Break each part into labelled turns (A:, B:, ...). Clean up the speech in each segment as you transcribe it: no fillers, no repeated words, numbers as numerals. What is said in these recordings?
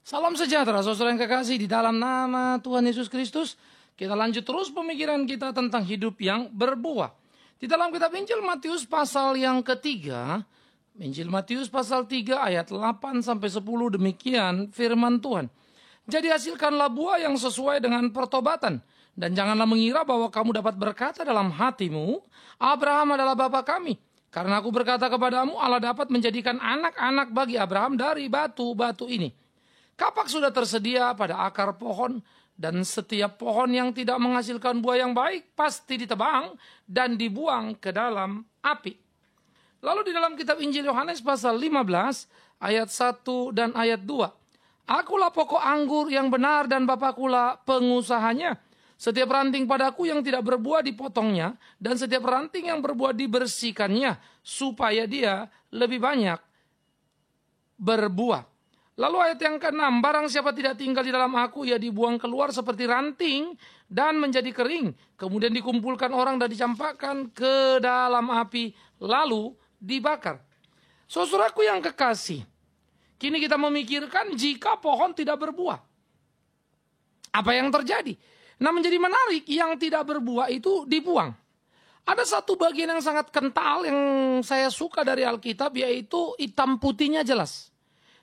A: Salam sejahtera saudara yang kekasih di dalam nama Tuhan Yesus Kristus. Kita lanjut terus pemikiran kita tentang hidup yang berbuah. Di dalam kitab Injil Matius pasal yang ketiga, Injil Matius pasal 3 ayat 8-10 demikian firman Tuhan. Jadi hasilkanlah buah yang sesuai dengan pertobatan. Dan janganlah mengira bahwa kamu dapat berkata dalam hatimu, Abraham adalah bapa kami. Karena aku berkata kepadamu, Allah dapat menjadikan anak-anak bagi Abraham dari batu-batu ini. Kapak sudah tersedia pada akar pohon, dan setiap pohon yang tidak menghasilkan buah yang baik pasti ditebang dan dibuang ke dalam api. Lalu di dalam kitab Injil Yohanes pasal 15 ayat 1 dan ayat 2. Akulah pokok anggur yang benar dan Bapakulah pengusahanya. Setiap ranting padaku yang tidak berbuah dipotongnya, dan setiap ranting yang berbuah dibersihkannya, supaya dia lebih banyak berbuah. Lalu ayat yang ke-6, barang siapa tidak tinggal di dalam aku, ia dibuang keluar seperti ranting dan menjadi kering. Kemudian dikumpulkan orang dan dicampakkan ke dalam api, lalu dibakar. Saudaraku yang kekasih, kini kita memikirkan jika pohon tidak berbuah. Apa yang terjadi? Nah, menjadi menarik, yang tidak berbuah itu dibuang. Ada satu bagian yang sangat kental yang saya suka dari Alkitab, yaitu hitam putihnya jelas.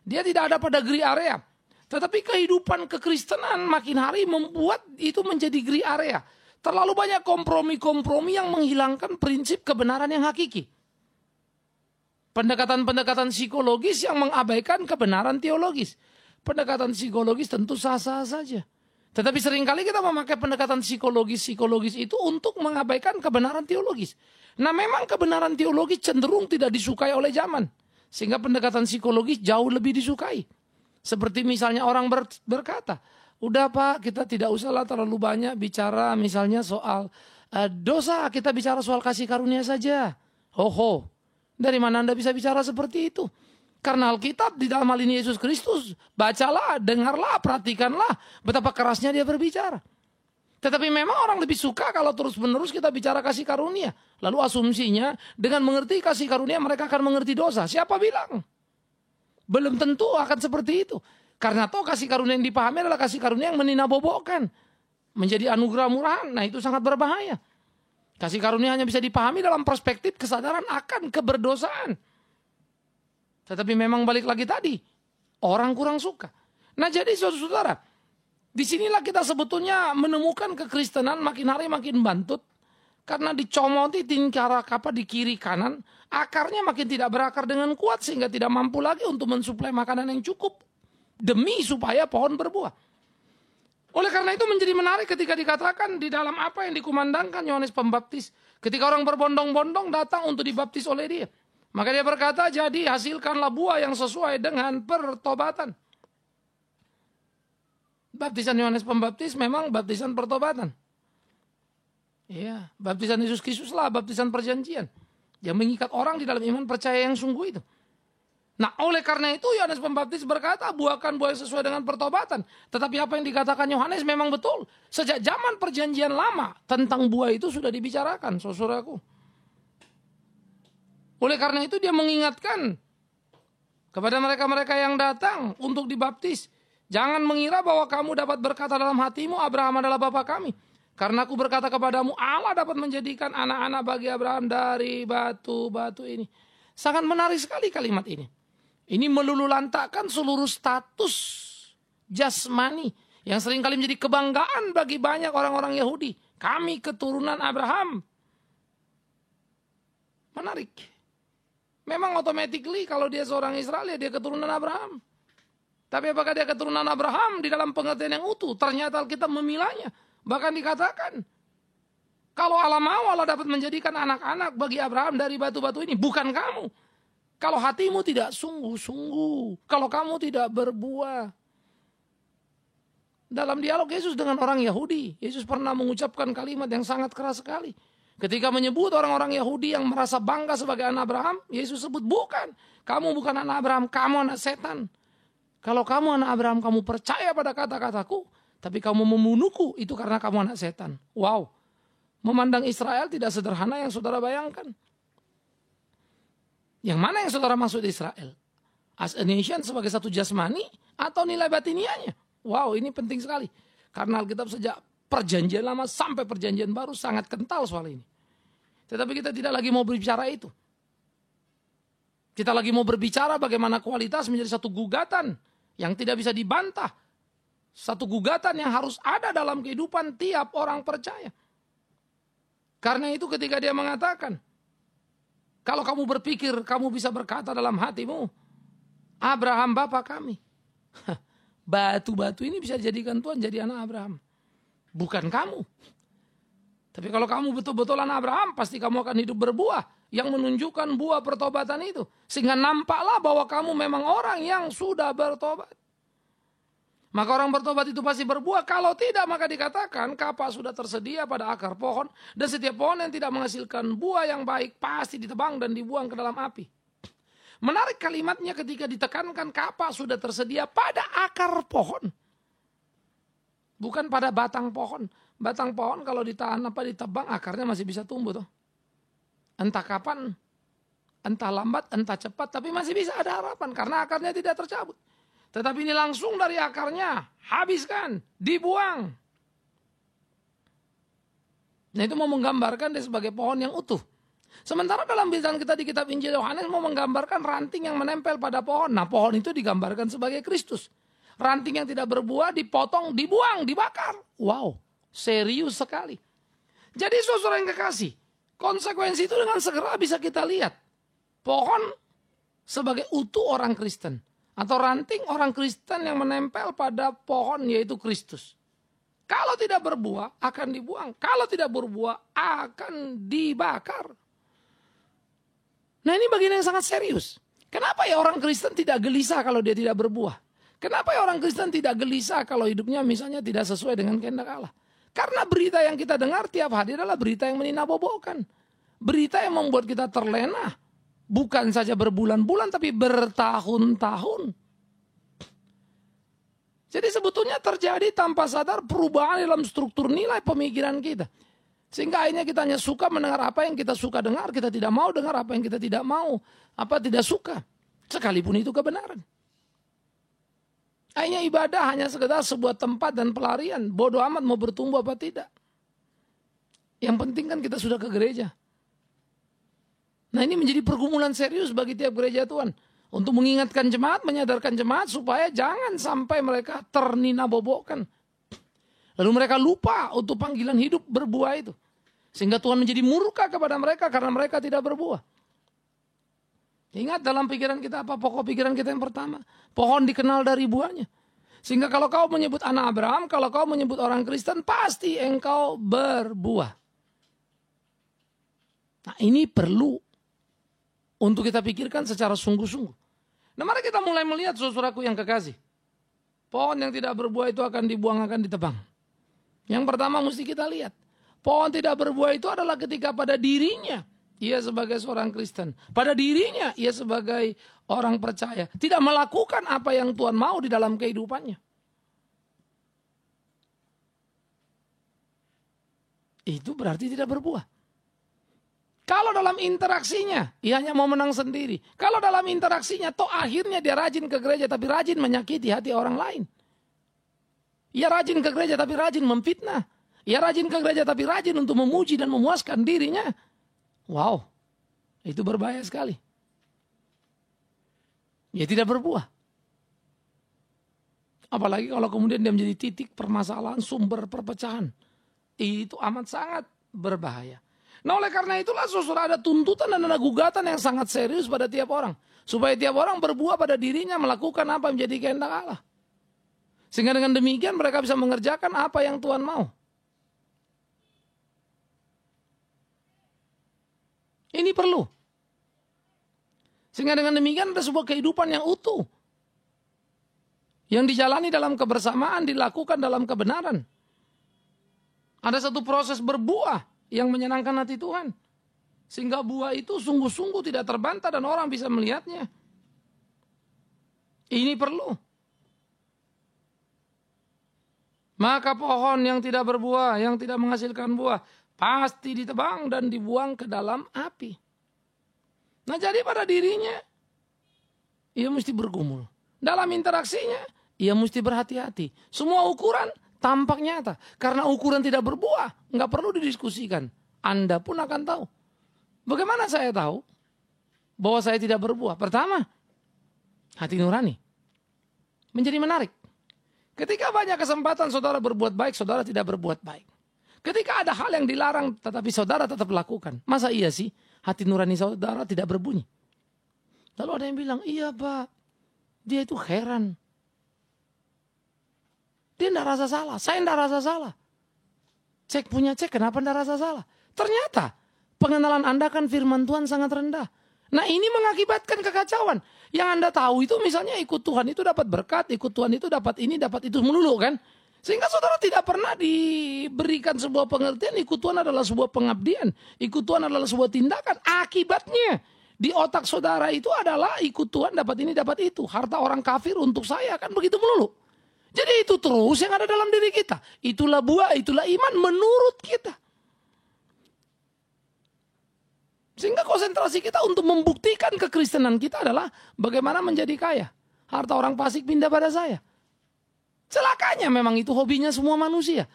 A: Dia tidak ada pada gray area. Tetapi kehidupan kekristenan makin hari membuat itu menjadi gray area. Terlalu banyak kompromi-kompromi yang menghilangkan prinsip kebenaran yang hakiki. Pendekatan-pendekatan psikologis yang mengabaikan kebenaran teologis. Pendekatan psikologis tentu sah-sah saja. Tetapi seringkali kita memakai pendekatan psikologis itu untuk mengabaikan kebenaran teologis. Nah, memang kebenaran teologis cenderung tidak disukai oleh zaman. Sehingga pendekatan psikologis jauh lebih disukai. Seperti misalnya orang berkata, udah Pak, kita tidak usahlah terlalu banyak bicara misalnya soal dosa, kita bicara soal kasih karunia saja. Ho, dari mana Anda bisa bicara seperti itu? Karena Alkitab di dalam hal ini Yesus Kristus, bacalah, dengarlah, perhatikanlah betapa kerasnya dia berbicara. Tetapi memang orang lebih suka kalau terus-menerus kita bicara kasih karunia. Lalu asumsinya dengan mengerti kasih karunia mereka akan mengerti dosa. Siapa bilang? Belum tentu akan seperti itu. Karena toh kasih karunia yang dipahami adalah kasih karunia yang meninabobokkan. Menjadi anugerah murahan. Nah, itu sangat berbahaya. Kasih karunia hanya bisa dipahami dalam perspektif kesadaran akan keberdosaan. Tetapi memang balik lagi tadi, orang kurang suka. Nah, jadi saudara-saudara, disinilah kita sebetulnya menemukan kekristenan makin hari makin bantut. Karena dicomoti di kiri kanan, akarnya makin tidak berakar dengan kuat sehingga tidak mampu lagi untuk mensuplai makanan yang cukup. Demi supaya pohon berbuah. Oleh karena itu menjadi menarik ketika dikatakan di dalam apa yang dikumandangkan Yohanes Pembaptis. Ketika orang berbondong-bondong datang untuk dibaptis oleh dia. Maka dia berkata, jadi hasilkanlah buah yang sesuai dengan pertobatan. Baptisan Yohanes Pembaptis memang baptisan pertobatan. Iya, baptisan Yesus Kristus lah, baptisan perjanjian. Yang mengikat orang di dalam iman percaya yang sungguh itu. Nah, oleh karena itu Yohanes Pembaptis berkata, buahkan buah yang sesuai dengan pertobatan. Tetapi apa yang dikatakan Yohanes memang betul. Sejak zaman perjanjian lama, tentang buah itu sudah dibicarakan, saudaraku. Oleh karena itu dia mengingatkan kepada mereka-mereka yang datang untuk dibaptis. Jangan mengira bahwa kamu dapat berkata dalam hatimu, Abraham adalah bapa kami. Karena aku berkata kepadamu, Allah dapat menjadikan anak-anak bagi Abraham dari batu-batu ini. Sangat menarik sekali kalimat ini. Ini melululantakkan seluruh status jasmani yang seringkali menjadi kebanggaan bagi banyak orang-orang Yahudi. Kami keturunan Abraham. Menarik. Memang automatically kalau dia seorang Israel, ya dia keturunan Abraham. Tapi apakah dia keturunan Abraham di dalam pengertian yang utuh? Ternyata Alkitab memilahnya. Bahkan dikatakan, kalau Allah mau, Allah dapat menjadikan anak-anak bagi Abraham dari batu-batu ini. Bukan kamu. Kalau hatimu tidak sungguh-sungguh. Kalau kamu tidak berbuah. Dalam dialog Yesus dengan orang Yahudi, Yesus pernah mengucapkan kalimat yang sangat keras sekali. Ketika menyebut orang-orang Yahudi yang merasa bangga sebagai anak Abraham, Yesus sebut, bukan. Kamu bukan anak Abraham, kamu anak setan. Kalau kamu anak Abraham, kamu percaya pada kata-kataku. Tapi kamu membunuhku, itu karena kamu anak setan. Wow. Memandang Israel tidak sederhana yang saudara bayangkan. Yang mana yang saudara maksud Israel? As a nation sebagai satu jasmani atau nilai batinianya. Wow, ini penting sekali. Karena Alkitab sejak perjanjian lama sampai perjanjian baru sangat kental soal ini. Tetapi kita tidak lagi mau berbicara itu. Kita lagi mau berbicara bagaimana kualitas menjadi satu gugatan yang tidak bisa dibantah. Satu gugatan yang harus ada dalam kehidupan tiap orang percaya. Karena itu ketika dia mengatakan, kalau kamu berpikir kamu bisa berkata dalam hatimu, Abraham bapa kami. Batu-batu ini bisa dijadikan Tuhan jadi anak Abraham. Bukan kamu. Tapi kalau kamu betul-betul anak Abraham, pasti kamu akan hidup berbuah. Yang menunjukkan buah pertobatan itu. Sehingga nampaklah bahwa kamu memang orang yang sudah bertobat. Maka orang bertobat itu pasti berbuah. Kalau tidak maka dikatakan kapak sudah tersedia pada akar pohon. Dan setiap pohon yang tidak menghasilkan buah yang baik pasti ditebang dan dibuang ke dalam api. Menarik kalimatnya ketika ditekankan kapak sudah tersedia pada akar pohon. Bukan pada batang pohon. Batang pohon kalau ditanam apa ditebang akarnya masih bisa tumbuh toh. Entah kapan, entah lambat, entah cepat, tapi masih bisa ada harapan karena akarnya tidak tercabut. Tetapi ini langsung dari akarnya, habiskan, dibuang. Nah itu mau menggambarkan dia sebagai pohon yang utuh. Sementara dalam bacaan kita di kitab Injil Yohanes mau menggambarkan ranting yang menempel pada pohon. Nah pohon itu digambarkan sebagai Kristus. Ranting yang tidak berbuah dipotong, dibuang, dibakar. Wow, serius sekali. Jadi saudara yang kekasih, konsekuensi itu dengan segera bisa kita lihat. Pohon sebagai utuh orang Kristen. Atau ranting orang Kristen yang menempel pada pohon yaitu Kristus. Kalau tidak berbuah akan dibuang. Kalau tidak berbuah akan dibakar. Nah ini bagian yang sangat serius. Kenapa ya orang Kristen tidak gelisah kalau dia tidak berbuah? Kenapa ya orang Kristen tidak gelisah kalau hidupnya misalnya tidak sesuai dengan kehendak Allah? Karena berita yang kita dengar tiap hari adalah berita yang meninabobokan. Berita yang membuat kita terlena. Bukan saja berbulan-bulan tapi bertahun-tahun. Jadi sebetulnya terjadi tanpa sadar perubahan dalam struktur nilai pemikiran kita. Sehingga akhirnya kita hanya suka mendengar apa yang kita suka dengar. Kita tidak mau dengar apa yang kita tidak mau. Apa tidak suka. Sekalipun itu kebenaran. Akhirnya ibadah hanya sekedar sebuah tempat dan pelarian. Bodoh amat mau bertumbuh apa tidak. Yang penting kan kita sudah ke gereja. Nah ini menjadi pergumulan serius bagi tiap gereja Tuhan. Untuk mengingatkan jemaat, menyadarkan jemaat supaya jangan sampai mereka terninabobokkan. Lalu mereka lupa untuk panggilan hidup berbuah itu. Sehingga Tuhan menjadi murka kepada mereka karena mereka tidak berbuah. Ingat dalam pikiran kita apa pokok pikiran kita yang pertama? Pohon dikenal dari buahnya. Sehingga kalau kau menyebut anak Abraham, kalau kau menyebut orang Kristen, pasti engkau berbuah. Nah ini perlu untuk kita pikirkan secara sungguh-sungguh. Nah mari kita mulai melihat saudaraku yang kekasih. Pohon yang tidak berbuah itu akan dibuang, akan ditebang. Yang pertama mesti kita lihat. Pohon tidak berbuah itu adalah ketika pada dirinya ia sebagai seorang Kristen. Pada dirinya ia sebagai orang percaya. Tidak melakukan apa yang Tuhan mau di dalam kehidupannya. Itu berarti tidak berbuah. Kalau dalam interaksinya, ia hanya mau menang sendiri. Kalau dalam interaksinya, toh akhirnya dia rajin ke gereja, tapi rajin menyakiti hati orang lain. Ia rajin ke gereja, tapi rajin memfitnah. Ia rajin ke gereja, tapi rajin untuk memuji dan memuaskan dirinya. Wow, itu berbahaya sekali. Ia tidak berbuah. Apalagi kalau kemudian dia menjadi titik permasalahan, sumber perpecahan. Itu amat sangat berbahaya. Nah oleh karena itulah saudara ada tuntutan dan ada gugatan yang sangat serius pada tiap orang. Supaya tiap orang berbuah pada dirinya melakukan apa yang menjadi kehendak Allah. Sehingga dengan demikian mereka bisa mengerjakan apa yang Tuhan mau. Ini perlu. Sehingga dengan demikian ada sebuah kehidupan yang utuh. Yang dijalani dalam kebersamaan, dilakukan dalam kebenaran. Ada satu proses berbuah yang menyenangkan hati Tuhan. Sehingga buah itu sungguh-sungguh tidak terbantah dan orang bisa melihatnya. Ini perlu. Maka pohon yang tidak berbuah, yang tidak menghasilkan buah, pasti ditebang dan dibuang ke dalam api. Nah jadi pada dirinya, ia mesti bergumul. Dalam interaksinya, ia mesti berhati-hati. Semua ukuran tampak nyata. Karena ukuran tidak berbuah, nggak perlu didiskusikan. Anda pun akan tahu. Bagaimana saya tahu bahwa saya tidak berbuah? Pertama, hati nurani menjadi menarik. Ketika banyak kesempatan saudara berbuat baik, saudara tidak berbuat baik. Ketika ada hal yang dilarang tetapi saudara tetap lakukan. Masa iya sih hati nurani saudara tidak berbunyi? Lalu ada yang bilang, iya Pak, dia itu heran. Dia tidak rasa salah, saya tidak rasa salah. Cek punya cek, kenapa tidak rasa salah? Ternyata pengenalan Anda kan firman Tuhan sangat rendah. Nah ini mengakibatkan kekacauan. Yang Anda tahu itu misalnya ikut Tuhan itu dapat berkat, ikut Tuhan itu dapat ini, dapat itu melulu kan. Sehingga saudara tidak pernah diberikan sebuah pengertian, ikut Tuhan adalah sebuah pengabdian. Ikut Tuhan adalah sebuah tindakan. Akibatnya di otak saudara itu adalah ikut Tuhan dapat ini, dapat itu. Harta orang kafir untuk saya kan begitu melulu. Jadi itu terus yang ada dalam diri kita. Itulah buah, itulah iman menurut kita. Sehingga konsentrasi kita untuk membuktikan kekristenan kita adalah bagaimana menjadi kaya. Harta orang fasik pindah pada saya. Celakanya memang itu hobinya semua manusia.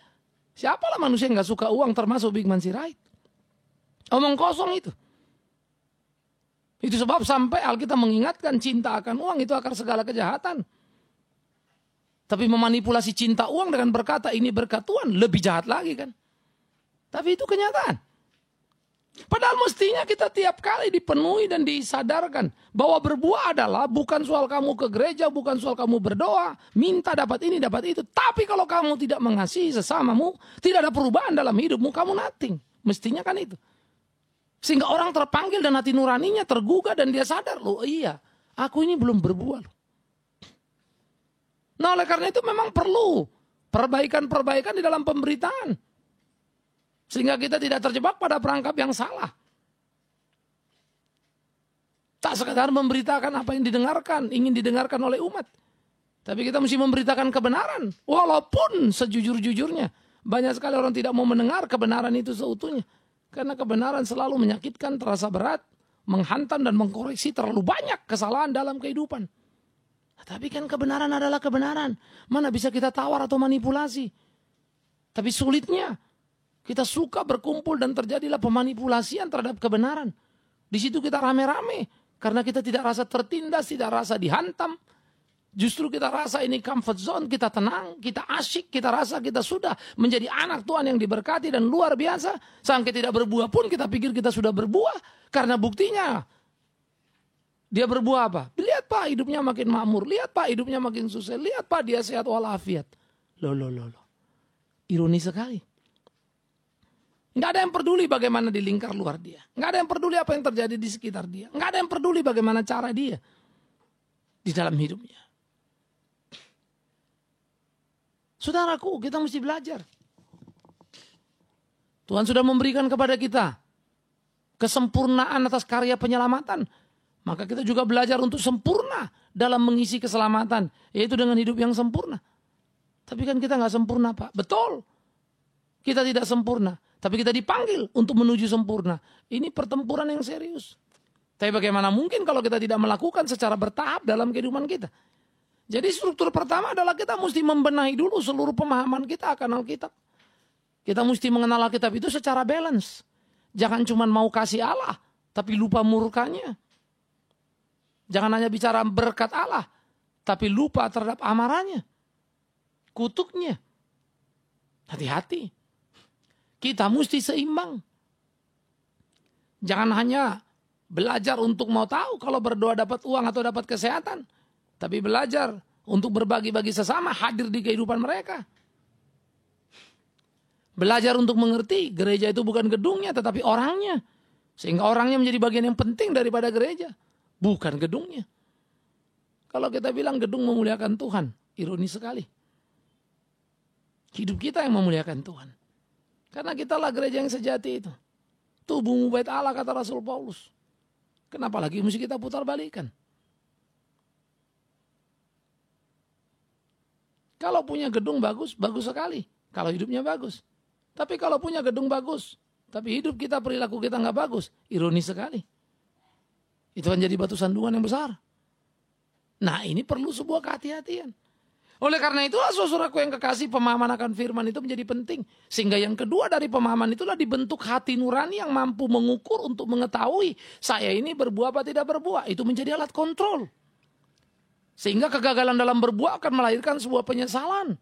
A: Siapalah manusia yang gak suka uang termasuk Big Man Sirait. Omong kosong itu. Itu sebab sampai Alkitab mengingatkan cinta akan uang itu akar segala kejahatan. Tapi memanipulasi cinta uang dengan berkata ini berkat Tuhan lebih jahat lagi kan. Tapi itu kenyataan. Padahal mestinya kita tiap kali dipenuhi dan disadarkan bahwa berbuah adalah bukan soal kamu ke gereja, bukan soal kamu berdoa, minta dapat ini, dapat itu. Tapi kalau kamu tidak mengasihi sesamamu, tidak ada perubahan dalam hidupmu, kamu nothing. Mestinya kan itu. Sehingga orang terpanggil dan hati nuraninya tergugah dan dia sadar, loh iya, aku ini belum berbuah loh. Nah oleh karena itu memang perlu perbaikan-perbaikan di dalam pemberitaan. Sehingga kita tidak terjebak pada perangkap yang salah. Tak sekadar memberitakan apa yang didengarkan, ingin didengarkan oleh umat. Tapi kita mesti memberitakan kebenaran. Walaupun sejujur-jujurnya. Banyak sekali orang tidak mau mendengar kebenaran itu seutuhnya. Karena kebenaran selalu menyakitkan, terasa berat, menghantam dan mengkoreksi terlalu banyak kesalahan dalam kehidupan. Tapi kan kebenaran adalah kebenaran. Mana bisa kita tawar atau manipulasi. Tapi sulitnya. Kita suka berkumpul dan terjadilah pemanipulasian terhadap kebenaran. Di situ kita rame-rame. Karena kita tidak rasa tertindas, tidak rasa dihantam. Justru kita rasa ini comfort zone, kita tenang, kita asyik, kita rasa kita sudah menjadi anak Tuhan yang diberkati dan luar biasa. Sampai tidak berbuah pun kita pikir kita sudah berbuah. Karena buktinya dia berbuah apa? Lihat Pak hidupnya makin makmur, lihat Pak hidupnya makin sukses, lihat Pak dia sehat walafiat. Loh. Ironi sekali. Nggak ada yang peduli bagaimana di lingkar luar dia. Nggak ada yang peduli apa yang terjadi di sekitar dia. Nggak ada yang peduli bagaimana cara dia di dalam hidupnya. Saudaraku, kita mesti belajar. Tuhan sudah memberikan kepada kita kesempurnaan atas karya penyelamatan. Maka kita juga belajar untuk sempurna dalam mengisi keselamatan. Yaitu dengan hidup yang sempurna. Tapi kan kita nggak sempurna Pak. Betul. Kita tidak sempurna. Tapi kita dipanggil untuk menuju sempurna. Ini pertempuran yang serius. Tapi bagaimana mungkin kalau kita tidak melakukan secara bertahap dalam kehidupan kita. Jadi struktur pertama adalah kita mesti membenahi dulu seluruh pemahaman kita akan Alkitab. Kita mesti mengenal Alkitab itu secara balance. Jangan cuma mau kasih Allah, tapi lupa murkanya. Jangan hanya bicara berkat Allah, tapi lupa terhadap amarahnya. Kutuknya. Hati-hati. Kita mesti seimbang. Jangan hanya belajar untuk mau tahu kalau berdoa dapat uang atau dapat kesehatan. Tapi belajar untuk berbagi-bagi sesama, hadir di kehidupan mereka. Belajar untuk mengerti gereja itu bukan gedungnya tetapi orangnya. Sehingga orangnya menjadi bagian yang penting daripada gereja. Bukan gedungnya. Kalau kita bilang gedung memuliakan Tuhan, ironi sekali. Hidup kita yang memuliakan Tuhan. Karena kitalah gereja yang sejati itu. Tubuhmu bait Allah kata Rasul Paulus. Kenapa lagi mesti kita putar balikan? Kalau punya gedung bagus, bagus sekali. Kalau hidupnya bagus. Tapi kalau punya gedung bagus, tapi hidup kita, perilaku kita nggak bagus, ironi sekali. Itu kan jadi batu sandungan yang besar. Nah ini perlu sebuah kehati-hatian. Oleh karena itulah saudaraku yang kekasih, pemahaman akan firman itu menjadi penting. Sehingga yang kedua dari pemahaman itulah dibentuk hati nurani yang mampu mengukur untuk mengetahui saya ini berbuah apa tidak berbuah. Itu menjadi alat kontrol. Sehingga kegagalan dalam berbuah akan melahirkan sebuah penyesalan.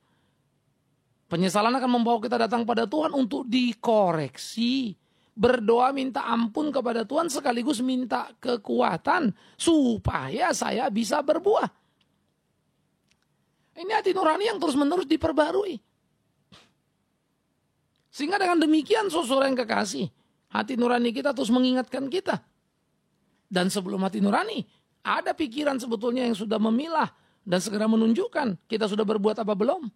A: Penyesalan akan membawa kita datang pada Tuhan untuk dikoreksi. Berdoa minta ampun kepada Tuhan sekaligus minta kekuatan supaya saya bisa berbuah. Ini hati nurani yang terus-menerus diperbarui. Sehingga dengan demikian saudara yang kekasih, hati nurani kita terus mengingatkan kita. Dan sebelum hati nurani, ada pikiran sebetulnya yang sudah memilah dan segera menunjukkan kita sudah berbuat apa belum.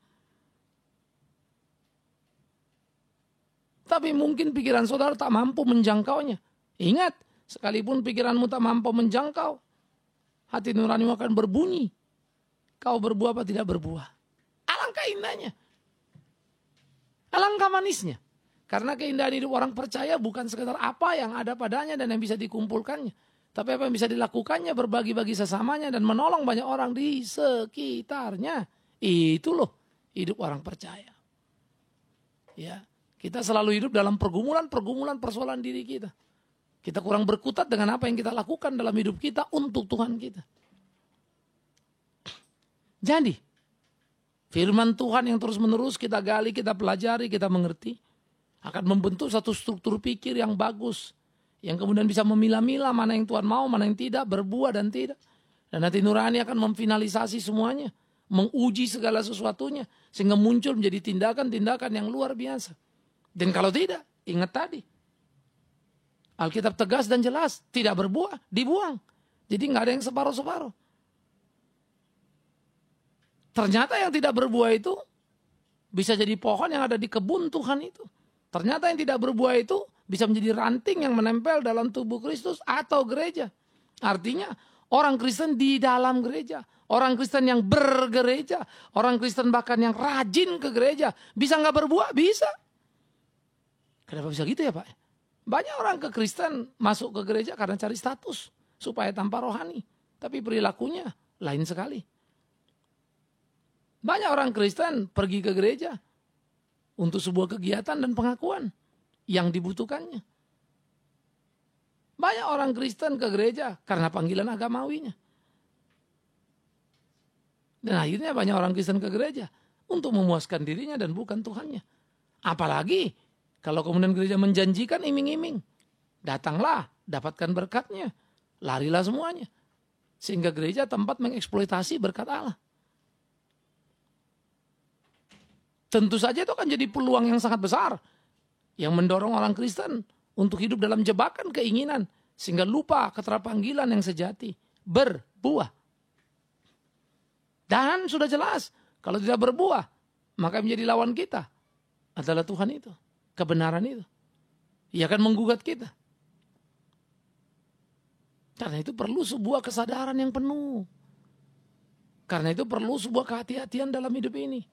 A: Tapi mungkin pikiran saudara tak mampu menjangkaunya. Ingat, sekalipun pikiranmu tak mampu menjangkau, hati nuranimu akan berbunyi. Kau berbuah apa tidak berbuah? Alangkah indahnya. Alangkah manisnya. Karena keindahan hidup orang percaya bukan sekedar apa yang ada padanya dan yang bisa dikumpulkannya. Tapi apa yang bisa dilakukannya, berbagi-bagi sesamanya dan menolong banyak orang di sekitarnya. Itu loh hidup orang percaya. Ya, kita selalu hidup dalam pergumulan persoalan diri kita. Kita kurang berkutat dengan apa yang kita lakukan dalam hidup kita untuk Tuhan kita. Jadi, firman Tuhan yang terus-menerus kita gali, kita pelajari, kita mengerti, akan membentuk satu struktur pikir yang bagus, yang kemudian bisa memilah-milah mana yang Tuhan mau, mana yang tidak, berbuah dan tidak. Dan hati nurani akan memfinalisasi semuanya, menguji segala sesuatunya, sehingga muncul menjadi tindakan-tindakan yang luar biasa. Dan kalau tidak, ingat tadi, Alkitab tegas dan jelas, tidak berbuah, dibuang. Jadi nggak ada yang separuh-separuh. Ternyata yang tidak berbuah itu bisa jadi pohon yang ada di kebun Tuhan itu. Ternyata yang tidak berbuah itu bisa menjadi ranting yang menempel dalam tubuh Kristus atau gereja. Artinya orang Kristen di dalam gereja. Orang Kristen yang bergereja. Orang Kristen bahkan yang rajin ke gereja. Bisa nggak berbuah? Bisa. Kenapa bisa gitu ya Pak? Banyak orang ke Kristen masuk ke gereja karena cari status. Supaya tanpa rohani. Tapi perilakunya lain sekali. Banyak orang Kristen pergi ke gereja untuk sebuah kegiatan dan pengakuan yang dibutuhkannya. Banyak orang Kristen ke gereja karena panggilan agamawinya. Dan akhirnya banyak orang Kristen ke gereja untuk memuaskan dirinya dan bukan Tuhannya. Apalagi kalau kemudian gereja menjanjikan iming-iming. Datanglah, dapatkan berkatnya. Larilah semuanya. Sehingga gereja tempat mengeksploitasi berkat Allah. Tentu saja itu akan jadi peluang yang sangat besar. Yang mendorong orang Kristen untuk hidup dalam jebakan keinginan. Sehingga lupa keterpanggilan yang sejati. Berbuah. Dan sudah jelas. Kalau tidak berbuah. Maka menjadi lawan kita. Adalah Tuhan itu. Kebenaran itu. Ia akan menggugat kita. Karena itu perlu sebuah kesadaran yang penuh. Karena itu perlu sebuah kehati-hatian dalam hidup ini.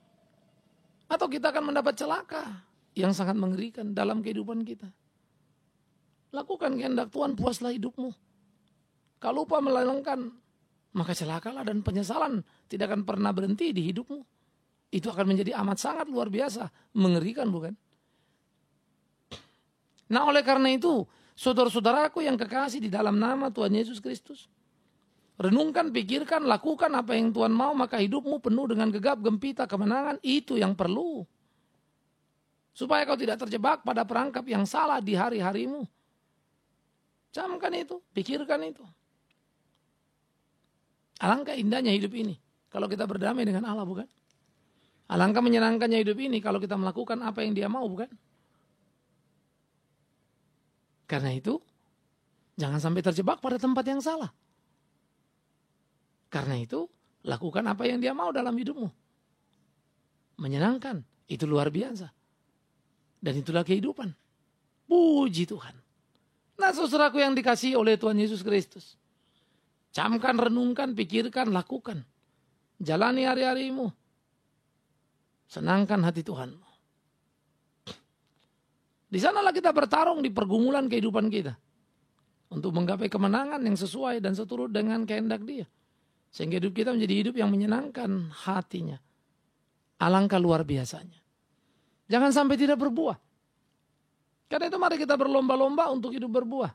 A: Atau kita akan mendapat celaka yang sangat mengerikan dalam kehidupan kita. Lakukan kehendak Tuhan, puaslah hidupmu. Kalau lupa melalengkan, maka celakalah dan penyesalan tidak akan pernah berhenti di hidupmu. Itu akan menjadi amat sangat luar biasa, mengerikan bukan? Nah oleh karena itu, saudara-saudaraku yang kekasih di dalam nama Tuhan Yesus Kristus. Renungkan, pikirkan, lakukan apa yang Tuhan mau, maka hidupmu penuh dengan gegap gempita kemenangan. Itu yang perlu. Supaya kau tidak terjebak pada perangkap yang salah di hari-harimu. Camkan itu, pikirkan itu. Alangkah indahnya hidup ini kalau kita berdamai dengan Allah, bukan? Alangkah menyenangkannya hidup ini kalau kita melakukan apa yang Dia mau, bukan? Karena itu, jangan sampai terjebak pada tempat yang salah. Karena itu, lakukan apa yang Dia mau dalam hidupmu. Menyenangkan, itu luar biasa. Dan itulah kehidupan. Puji Tuhan. Nah, saudaraku yang dikasihi oleh Tuhan Yesus Kristus. Camkan, renungkan, pikirkan, lakukan. Jalani hari-harimu. Senangkan hati Tuhanmu. Di sanalah kita bertarung di pergumulan kehidupan kita. Untuk menggapai kemenangan yang sesuai dan seturut dengan kehendak Dia. Sehingga hidup kita menjadi hidup yang menyenangkan hatinya. Alangkah luar biasanya. Jangan sampai tidak berbuah. Karena itu mari kita berlomba-lomba untuk hidup berbuah.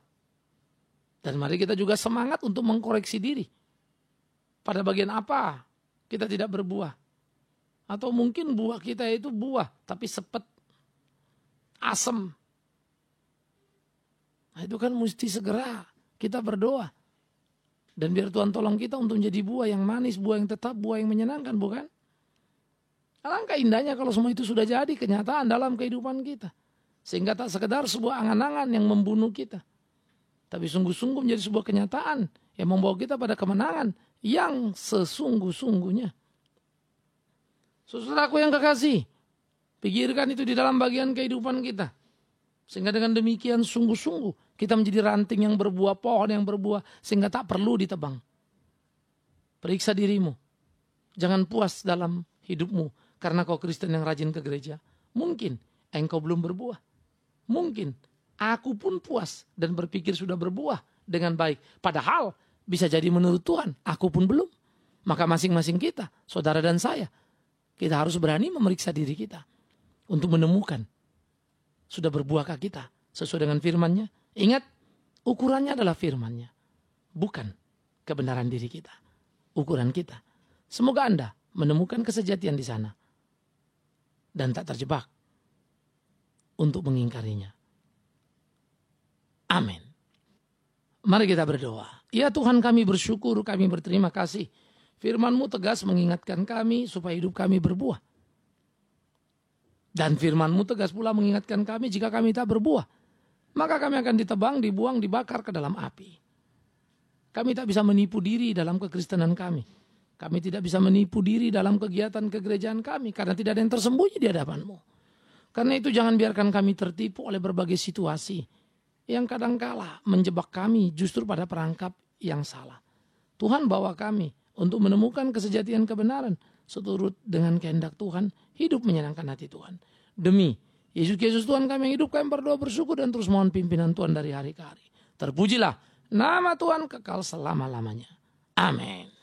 A: Dan mari kita juga semangat untuk mengkoreksi diri. Pada bagian apa kita tidak berbuah. Atau mungkin buah kita itu buah tapi sepet, asam. Nah, itu kan mesti segera kita berdoa. Dan biar Tuhan tolong kita untuk menjadi buah yang manis, buah yang tetap, buah yang menyenangkan, bukan? Alangkah indahnya kalau semua itu sudah jadi kenyataan dalam kehidupan kita. Sehingga tak sekedar sebuah angan-angan yang membunuh kita. Tapi sungguh-sungguh menjadi sebuah kenyataan yang membawa kita pada kemenangan yang sesungguh-sungguhnya. Saudaraku yang kekasih, pikirkan itu di dalam bagian kehidupan kita. Sehingga dengan demikian sungguh-sungguh kita menjadi ranting yang berbuah, pohon yang berbuah, sehingga tak perlu ditebang. Periksa dirimu. Jangan puas dalam hidupmu karena kau Kristen yang rajin ke gereja. Mungkin engkau belum berbuah. Mungkin aku pun puas dan berpikir sudah berbuah dengan baik. Padahal bisa jadi menurut Tuhan aku pun belum. Maka masing-masing kita, saudara dan saya, kita harus berani memeriksa diri kita untuk menemukan sudah berbuahkah kita sesuai dengan firman-Nya. Ingat, ukurannya adalah firman-Nya, bukan kebenaran diri kita. Ukuran kita. Semoga Anda menemukan kesejatian di sana dan tak terjebak untuk mengingkarinya. Amin. Mari kita berdoa. Ya Tuhan, kami bersyukur, kami berterima kasih. Firman-Mu tegas mengingatkan kami supaya hidup kami berbuah. Dan firman-Mu tegas pula mengingatkan kami jika kami tak berbuah, maka kami akan ditebang, dibuang, dibakar ke dalam api. Kami tak bisa menipu diri dalam kekristenan kami. Kami tidak bisa menipu diri dalam kegiatan kegerejaan kami karena tidak ada yang tersembunyi di hadapan-Mu. Karena itu jangan biarkan kami tertipu oleh berbagai situasi yang kadangkala menjebak kami justru pada perangkap yang salah. Tuhan bawa kami untuk menemukan kesejatian kebenaran seturut dengan kehendak Tuhan, hidup menyenangkan hati Tuhan. Demi Yesus Kristus Tuhan kami yang hidup, kami berdoa bersyukur dan terus mohon pimpinan Tuhan dari hari ke hari. Terpujilah nama Tuhan kekal selama-lamanya. Amin.